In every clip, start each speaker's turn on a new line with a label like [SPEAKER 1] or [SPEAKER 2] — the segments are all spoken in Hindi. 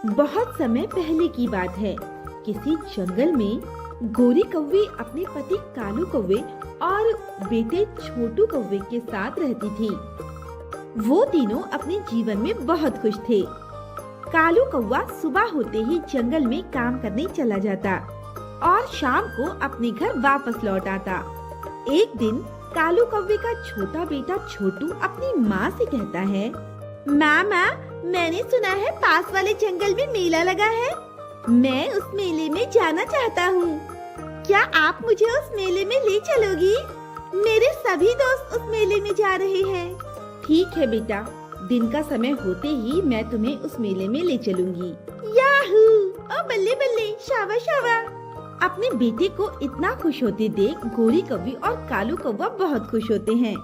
[SPEAKER 1] बहुत समय पहले की बात है। किसी जंगल में गोरी कौवे अपने पति कालू कौवे और बेटे छोटू कौवे के साथ रहती थी। वो तीनों अपने जीवन में बहुत खुश थे। कालू कौवा सुबह होते ही जंगल में काम करने चला जाता और शाम को अपने घर वापस लौट आता। एक दिन कालू कौवे का छोटा बेटा छोटू अपनी माँ से कहता है, माँ मैंने सुना है पास वाले जंगल में मेला लगा है। मैं उस मेले में जाना चाहता हूँ। क्या आप मुझे उस मेले में ले चलोगी? मेरे सभी दोस्त उस मेले में जा रहे हैं। ठीक है बेटा, दिन का समय होते ही मैं तुम्हें उस मेले में ले चलूंगी। याहू! ओ बल्ले बल्ले, शाबाश शाबाश। अपने बेटे को इतना खुश होते देख गोरी कौवी और कालू कौवा बहुत खुश होते हैं।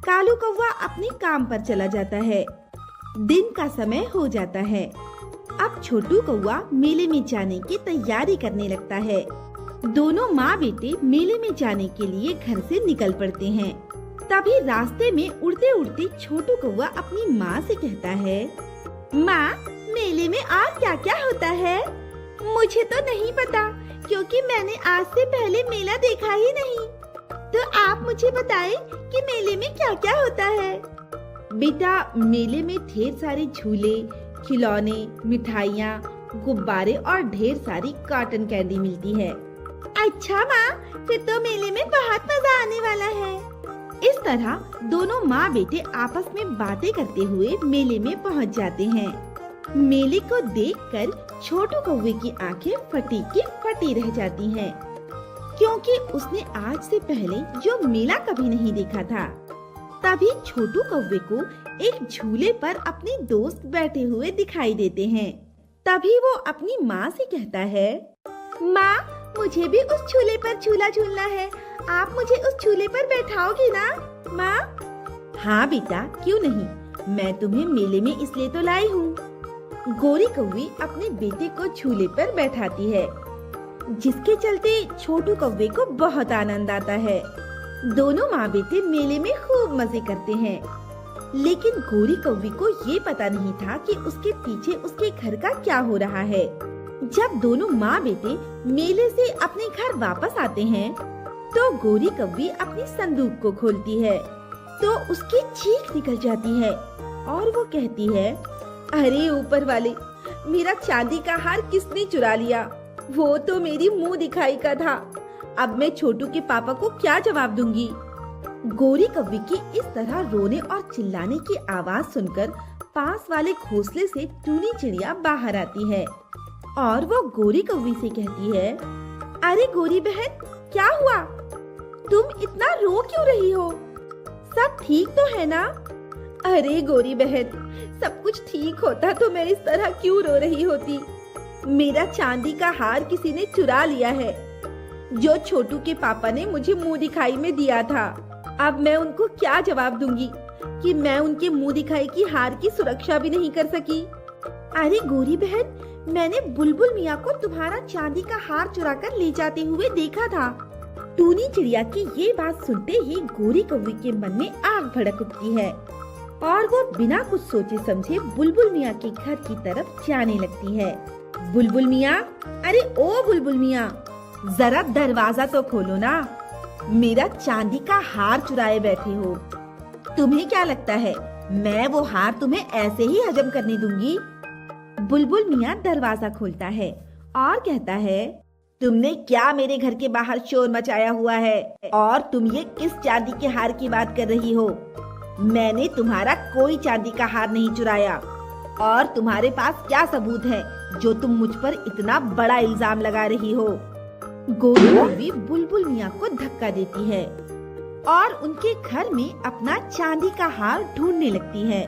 [SPEAKER 1] कालू कौवा अपने काम पर चला जाता है। दिन का समय हो जाता है। अब छोटू कौवा मेले में जाने की तैयारी करने लगता है। दोनों माँ बेटे मेले में जाने के लिए घर से निकल पड़ते हैं। तभी रास्ते में उड़ते उड़ते छोटू कौवा अपनी माँ से कहता है, माँ मेले में और क्या क्या होता है? मुझे तो नहीं पता, क्योंकि मैंने आज से पहले मेला देखा ही नहीं। तो आप मुझे बताएं कि मेले में क्या क्या होता है? बेटा, मेले में ढेर सारे झूले, खिलौने, मिठाइयाँ, गुब्बारे और ढेर सारी कॉटन कैंडी मिलती है। अच्छा माँ, फिर तो मेले में बहुत मजा आने वाला है। इस तरह दोनों माँ बेटे आपस में बातें करते हुए मेले में पहुँच जाते हैं। मेले को देखकर छोटू कौवे की आंखें फटी की फटी रह जाती हैं, क्योंकि उसने आज से पहले जो मेला कभी नहीं देखा था। तभी छोटू कौवे को एक झूले पर अपने दोस्त बैठे हुए दिखाई देते हैं। तभी वो अपनी माँ से कहता है, माँ मुझे भी उस झूले पर झूला झूलना है। आप मुझे उस झूले पर बैठाओगी ना माँ? हाँ बेटा, क्यों नहीं, मैं तुम्हें मेले में इसलिए तो लाई हूँ। गोरी कौवी अपने बेटे को झूले पर बैठाती है, जिसके चलते छोटू कौवे को बहुत आनंद आता है। दोनों माँ बेटे मेले में खूब मजे करते हैं। लेकिन गोरी कौवी को ये पता नहीं था कि उसके पीछे उसके घर का क्या हो रहा है। जब दोनों माँ बेटे मेले से अपने घर वापस आते हैं, तो गोरी कौवी अपनी संदूक को खोलती है तो उसकी चीख निकल जाती है और वो कहती है, अरे ऊपर वाले, मेरा चांदी का हार किसने चुरा लिया? वो तो मेरी मुंह दिखाई का था। अब मैं छोटू के पापा को क्या जवाब दूंगी? गोरी कौवी की इस तरह रोने और चिल्लाने की आवाज सुनकर पास वाले घोंसले से टूनी चिड़िया बाहर आती है और वो गोरी कौवी से कहती है, अरे गोरी बहन, क्या हुआ? तुम इतना रो क्यों रही हो? सब ठीक तो है ना? अरे गोरी बहन, सब कुछ ठीक होता तो मैं इस तरह क्यों रो रही होती? मेरा चांदी का हार किसी ने चुरा लिया है, जो छोटू के पापा ने मुझे मुंह दिखाई में दिया था। अब मैं उनको क्या जवाब दूंगी कि मैं उनके मुंह दिखाई की हार की सुरक्षा भी नहीं कर सकी? अरे गोरी बहन, मैंने बुलबुल मियाँ को तुम्हारा चांदी का हार चुरा कर ले जाते हुए देखा था। टूनी चिड़िया की ये बात सुनते ही गोरी कौवी के मन में आग भड़क उठती है और वो बिना कुछ सोचे समझे बुलबुल मियाँ के घर की तरफ जाने लगती है। बुलबुल मियाँ, अरे ओ बुलबुल मियाँ, जरा दरवाजा तो खोलो ना। मेरा चांदी का हार चुराए बैठे हो। तुम्हें क्या लगता है मैं वो हार तुम्हें ऐसे ही हजम करने दूंगी? बुलबुल मियाँ दरवाजा खोलता है और कहता है, तुमने क्या मेरे घर के बाहर शोर मचाया हुआ है और तुम ये किस चांदी के हार की बात कर रही हो? मैंने तुम्हारा कोई चांदी का हार नहीं चुराया। और तुम्हारे पास क्या सबूत है जो तुम मुझ पर इतना बड़ा इल्जाम लगा रही हो? गोरी कौवी बुलबुल मियाँ को धक्का देती है और उनके घर में अपना चांदी का हार ढूंढने लगती है।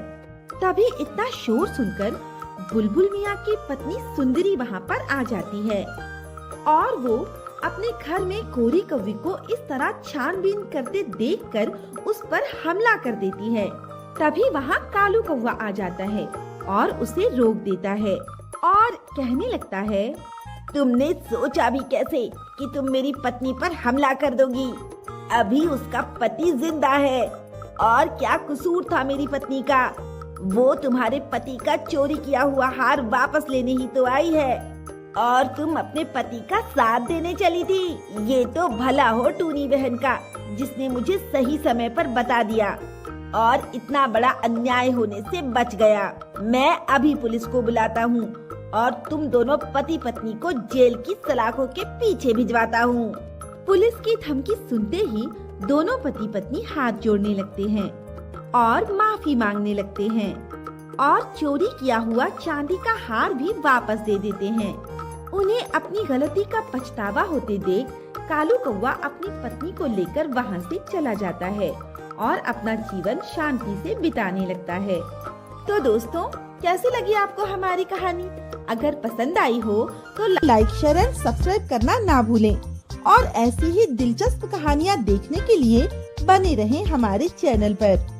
[SPEAKER 1] तभी इतना शोर सुनकर बुलबुल मियाँ की पत्नी सुंदरी वहाँ पर आ जाती है और वो अपने घर में गोरी कौवी को इस तरह छानबीन करते देखकर उस पर हमला कर देती है। तभी वहाँ कालू कौवा आ जाता है और उसे रोक देता है और कहने लगता है, तुमने सोचा भी कैसे कि तुम मेरी पत्नी पर हमला कर दोगी? अभी उसका पति जिंदा है और क्या कसूर था मेरी पत्नी का? वो तुम्हारे पति का चोरी किया हुआ हार वापस लेने ही तो आई है और तुम अपने पति का साथ देने चली थी। ये तो भला हो टूनी बहन का, जिसने मुझे सही समय पर बता दिया और इतना बड़ा अन्याय होने से बच गया। मैं अभी पुलिस को बुलाता हूँ और तुम दोनों पति पत्नी को जेल की सलाखों के पीछे भिजवाता हूँ। पुलिस की धमकी सुनते ही दोनों पति पत्नी हाथ जोड़ने लगते हैं और माफी मांगने लगते हैं और चोरी किया हुआ चांदी का हार भी वापस दे देते हैं। उन्हें अपनी गलती का पछतावा होते देख कालू कौवा अपनी पत्नी को लेकर वहाँ से चला जाता है और अपना जीवन शांति से बिताने लगता है। तो दोस्तों, कैसी लगी आपको हमारी कहानी? अगर पसंद आई हो तो लाइक, शेयर एंड सब्सक्राइब करना ना भूलें और ऐसी ही दिलचस्प कहानियाँ देखने के लिए बने रहें हमारे चैनल पर।